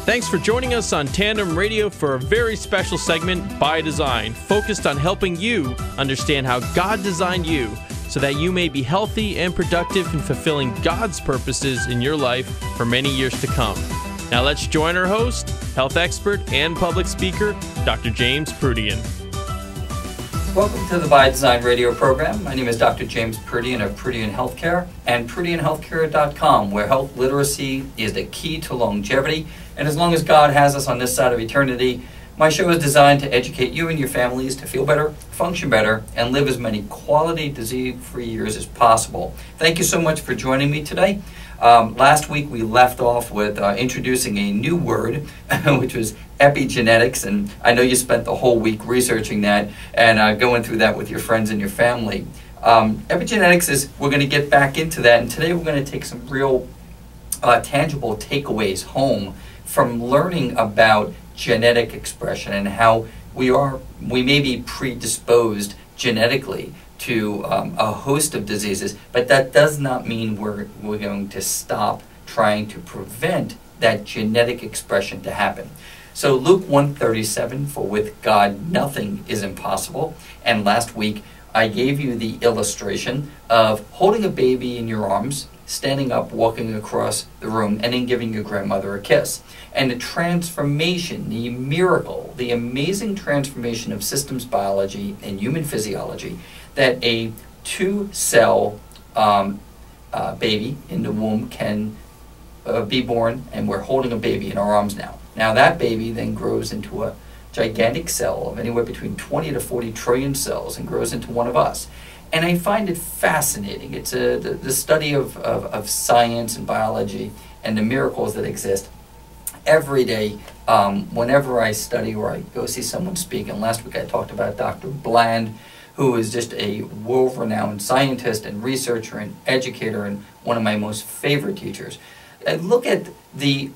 Thanks for joining us on Tandem Radio for a very special segment, By Design, focused on helping you understand how God designed you so that you may be healthy and productive in fulfilling God's purposes in your life for many years to come. Now let's join our host, health expert and public speaker, Dr. James Proodian. Welcome to the By Design radio program. My name is Dr. James Proodian of Proodian Healthcare and ProodianHealthcare.com, where health literacy is the key to longevity. And as long as God has us on this side of eternity, my show is designed to educate you and your families to feel better, function better, and live as many quality disease-free years as possible. Thank you so much for joining me today. Last week we left off with introducing a new word, which was epigenetics, and I know you spent the whole week researching that and going through that with your friends and your family. Epigenetics is, we're going to get back into that, and today we're going to take some real tangible takeaways home from learning about genetic expression and how we may be predisposed genetically to a host of diseases, but that does not mean we're going to stop trying to prevent that genetic expression to happen. So Luke 1:37, for with God nothing is impossible. And last week I gave you the illustration of holding a baby in your arms, standing up, walking across the room, and then giving your grandmother a kiss. And the transformation, the miracle, the amazing transformation of systems biology and human physiology that a two-cell baby in the womb can be born, and we're holding a baby in our arms now. Now that baby then grows into a gigantic cell of anywhere between 20 to 40 trillion cells and grows into one of us. And I find it fascinating. It's the study of science and biology and the miracles that exist. Every day, whenever I study or I go see someone speak, and last week I talked about Dr. Bland, who is just a world-renowned scientist and researcher and educator and one of my most favorite teachers. I look at the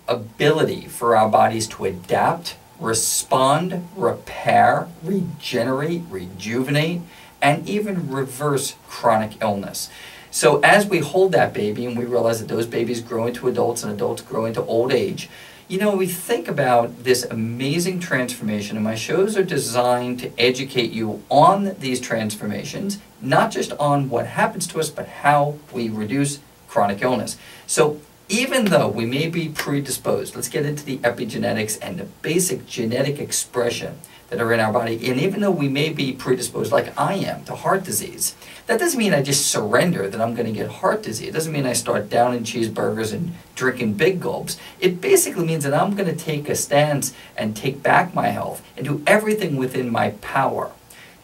ability for our bodies to adapt, respond, repair, regenerate, rejuvenate, and even reverse chronic illness. So as we hold that baby and we realize that those babies grow into adults and adults grow into old age, you know, we think about this amazing transformation, and my shows are designed to educate you on these transformations, not just on what happens to us, but how we reduce chronic illness. So even though we may be predisposed, let's get into the epigenetics and the basic genetic expression that are in our body, and even though we may be predisposed, like I am, to heart disease, that doesn't mean I just surrender that I'm going to get heart disease. It doesn't mean I start downing cheeseburgers and drinking big gulps. It basically means that I'm going to take a stance and take back my health and do everything within my power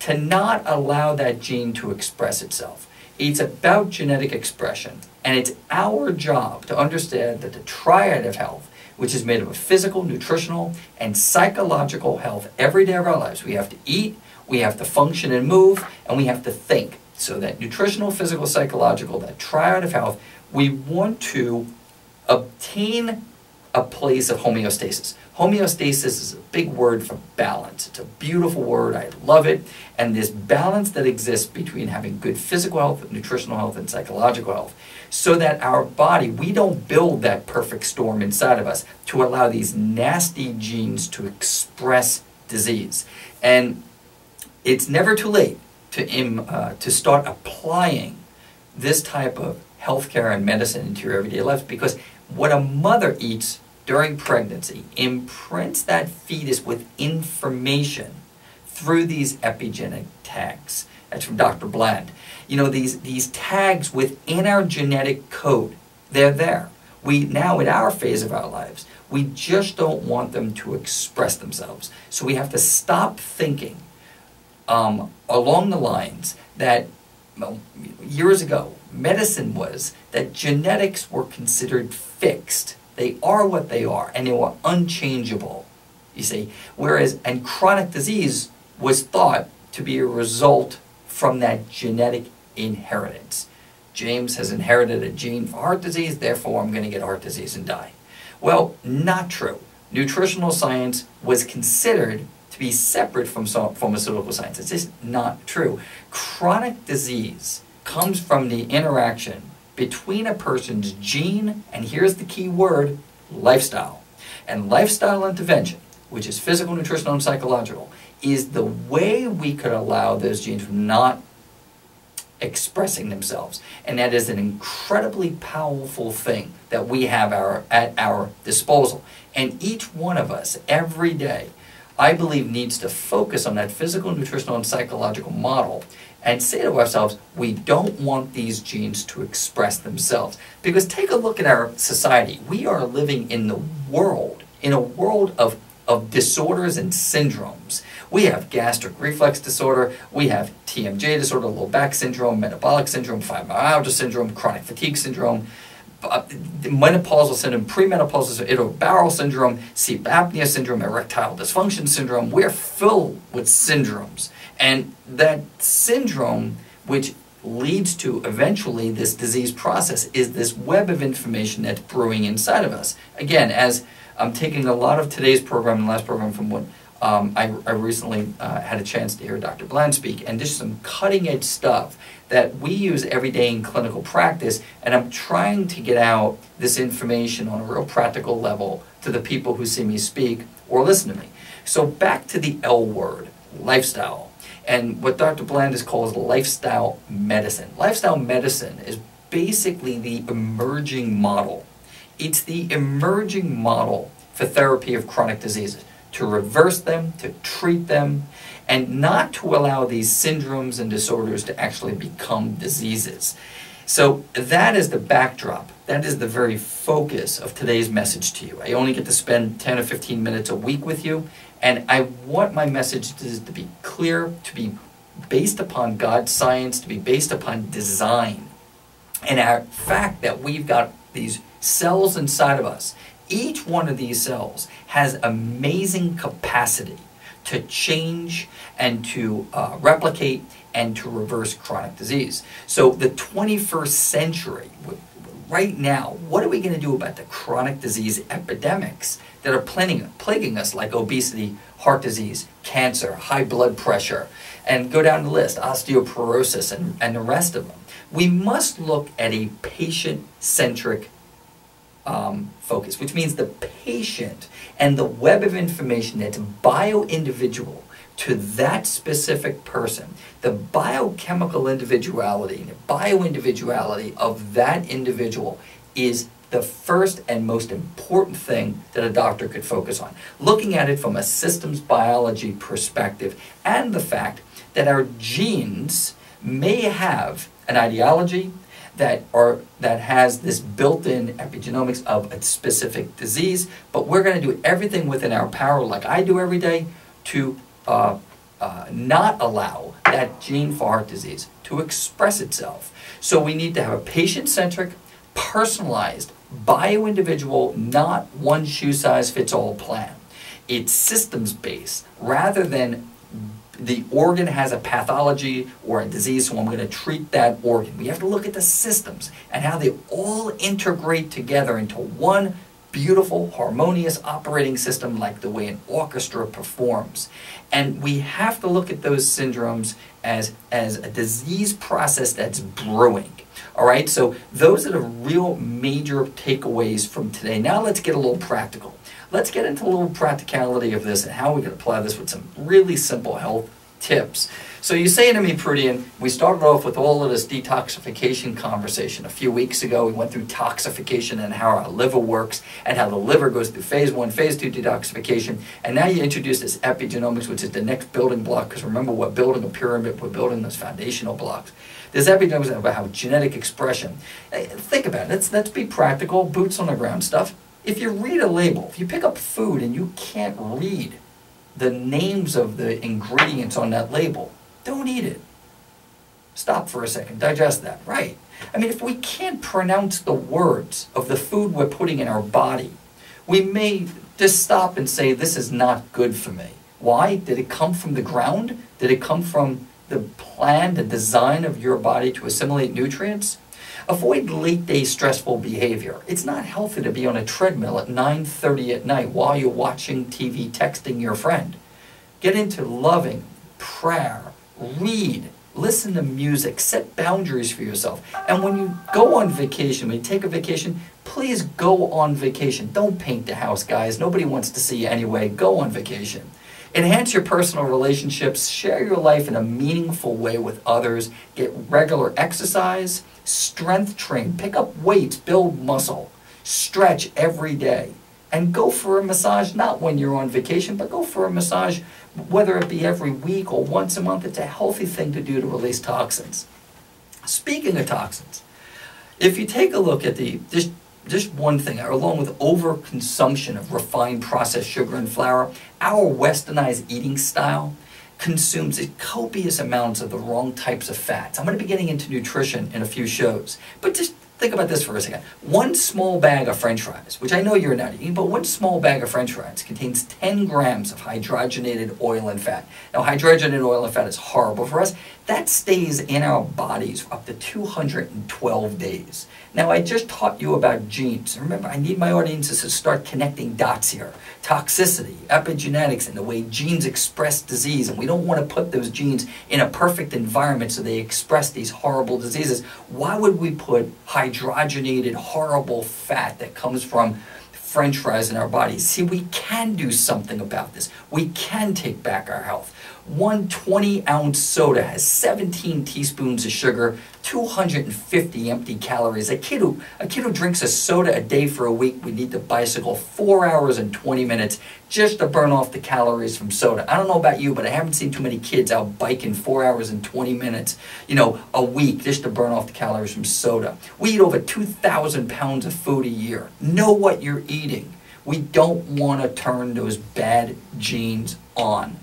to not allow that gene to express itself. It's about genetic expression, and it's our job to understand that the triad of health, which is made up of physical, nutritional, and psychological health every day of our lives. We have to eat, we have to function and move, and we have to think. So that nutritional, physical, psychological, that triad of health, we want to obtain a place of homeostasis. Homeostasis is a big word for balance. It's a beautiful word. I love it. And this balance that exists between having good physical health, nutritional health, and psychological health, so that our body, we don't build that perfect storm inside of us to allow these nasty genes to express disease. And it's never too late to start applying this type of healthcare and medicine into your everyday life, because what a mother eats during pregnancy imprints that fetus with information through these epigenetic tags. That's from Dr. Bland. You know, these tags within our genetic code, they're there. We now, in our phase of our lives, we just don't want them to express themselves. So we have to stop thinking along the lines that years ago, medicine was that genetics were considered fixed. They are what they are, and they were unchangeable, you see. Whereas, and chronic disease was thought to be a result from that genetic inheritance. James has inherited a gene for heart disease, therefore I'm going to get heart disease and die. Well, not true. Nutritional science was considered to be separate from pharmaceutical science. It's just not true. Chronic disease comes from the interaction between a person's gene, and here's the key word, lifestyle. And lifestyle intervention, which is physical, nutritional, and psychological, is the way we could allow those genes from not expressing themselves. And that is an incredibly powerful thing that we have at our disposal. And each one of us, every day, I believe needs to focus on that physical, nutritional, and psychological model and say to ourselves, we don't want these genes to express themselves. Because take a look at our society. We are living in a world of disorders and syndromes. We have gastric reflex disorder, we have TMJ disorder, low back syndrome, metabolic syndrome, fibromyalgia syndrome, chronic fatigue syndrome, menopausal syndrome, premenopausal syndrome, irritable bowel syndrome, sleep apnea syndrome, erectile dysfunction syndrome. We're filled with syndromes. And that syndrome, which leads to eventually this disease process, is this web of information that's brewing inside of us. Again, as I'm taking a lot of today's program and last program from what I recently had a chance to hear Dr. Bland speak, and just some cutting-edge stuff that we use every day in clinical practice, and I'm trying to get out this information on a real practical level to the people who see me speak or listen to me. So back to the L word, lifestyle, and what Dr. Bland calls lifestyle medicine. Lifestyle medicine is basically the emerging model. It's the emerging model for therapy of chronic diseases, to reverse them, to treat them, and not to allow these syndromes and disorders to actually become diseases. So that is the backdrop. That is the very focus of today's message to you. I only get to spend 10 or 15 minutes a week with you, and I want my message to be clear, to be based upon God's science, to be based upon design, and our fact that we've got these cells inside of us. Each one of these cells has amazing capacity to change and to replicate and to reverse chronic disease. So the 21st century, right now, what are we going to do about the chronic disease epidemics that are plaguing us, like obesity, heart disease, cancer, high blood pressure, and go down the list, osteoporosis, and the rest of them? We must look at a patient-centric focus, which means the patient and the web of information that's bio-individual to that specific person, the biochemical individuality, the bio-individuality of that individual is the first and most important thing that a doctor could focus on. Looking at it from a systems biology perspective, and the fact that our genes may have an ideology that has this built-in epigenomics of a specific disease, but we're going to do everything within our power, like I do every day, to not allow that gene for heart disease to express itself. So we need to have a patient-centric, personalized, bio-individual, not one-shoe-size-fits-all plan. It's systems-based rather than the organ has a pathology or a disease, so I'm going to treat that organ. We have to look at the systems and how they all integrate together into one beautiful, harmonious operating system, like the way an orchestra performs. And we have to look at those syndromes as a disease process that's brewing. All right, so those are the real major takeaways from today. Now let's get a little practical. Let's get into a little practicality of this and how we can apply this with some really simple health tips. So you say to me, Proodian, we started off with all of this detoxification conversation. A few weeks ago, we went through toxification and how our liver works and how the liver goes through phase 1, phase 2 detoxification. And now you introduce this epigenomics, which is the next building block, because remember, we're building a pyramid, we're building those foundational blocks. This epigenomics is about how genetic expression. Think about it. Let's be practical, boots on the ground stuff. If you read a label, if you pick up food and you can't read the names of the ingredients on that label, don't eat it. Stop for a second, digest that, right? I mean, if we can't pronounce the words of the food we're putting in our body, we may just stop and say, this is not good for me. Why? Did it come from the ground? Did it come from the plan, the design of your body to assimilate nutrients? Avoid late-day stressful behavior. It's not healthy to be on a treadmill at 9:30 at night while you're watching TV, texting your friend. Get into loving, prayer, read, listen to music, set boundaries for yourself. And when you go on vacation, when you take a vacation, please go on vacation. Don't paint the house, guys. Nobody wants to see you anyway. Go on vacation. Enhance your personal relationships. Share your life in a meaningful way with others. Get regular exercise. Strength train. Pick up weights. Build muscle. Stretch every day. And go for a massage, not when you're on vacation, but go for a massage, whether it be every week or once a month. It's a healthy thing to do to release toxins. Speaking of toxins, if you take a look at just one thing, along with overconsumption of refined processed sugar and flour, our westernized eating style consumes copious amounts of the wrong types of fats. I'm going to be getting into nutrition in a few shows, but just think about this for a second. One small bag of French fries, which I know you're not eating, but one small bag of French fries contains 10 grams of hydrogenated oil and fat. Now, hydrogenated oil and fat is horrible for us. That stays in our bodies for up to 212 days. Now, I just taught you about genes. Remember, I need my audiences to start connecting dots here. Toxicity, epigenetics, and the way genes express disease. And we don't want to put those genes in a perfect environment so they express these horrible diseases. Why would we put hydrogenated, horrible fat that comes from French fries in our bodies? See, we can do something about this. We can take back our health. One 20-ounce soda has 17 teaspoons of sugar, 250 empty calories. A kid who drinks a soda a day for a week would need to bicycle 4 hours and 20 minutes just to burn off the calories from soda. I don't know about you, but I haven't seen too many kids out biking 4 hours and 20 minutes, a week just to burn off the calories from soda. We eat over 2,000 pounds of food a year. Know what you're eating. We don't want to turn those bad genes on.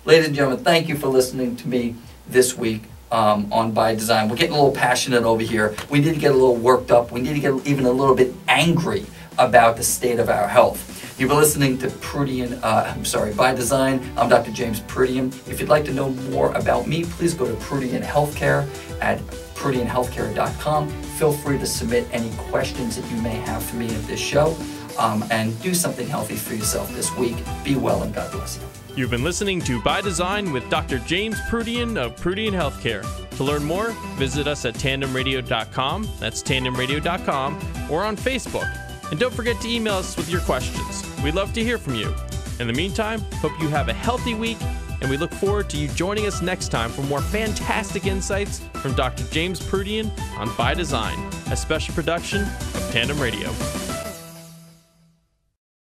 Ladies and gentlemen, thank you for listening to me this week on By Design. We're getting a little passionate over here. We need to get a little worked up. We need to get even a little bit angry about the state of our health. You've been listening to By Design. I'm Dr. James Proodian. If you'd like to know more about me, please go to Proodian Healthcare at ProodianHealthcare.com. Feel free to submit any questions that you may have for me at this show. And do something healthy for yourself this week. Be well and God bless you. You've been listening to By Design with Dr. James Proodian of Proodian Healthcare. To learn more, visit us at tandemradio.com, that's tandemradio.com, or on Facebook. And don't forget to email us with your questions. We'd love to hear from you. In the meantime, hope you have a healthy week, and we look forward to you joining us next time for more fantastic insights from Dr. James Proodian on By Design, a special production of Tandem Radio.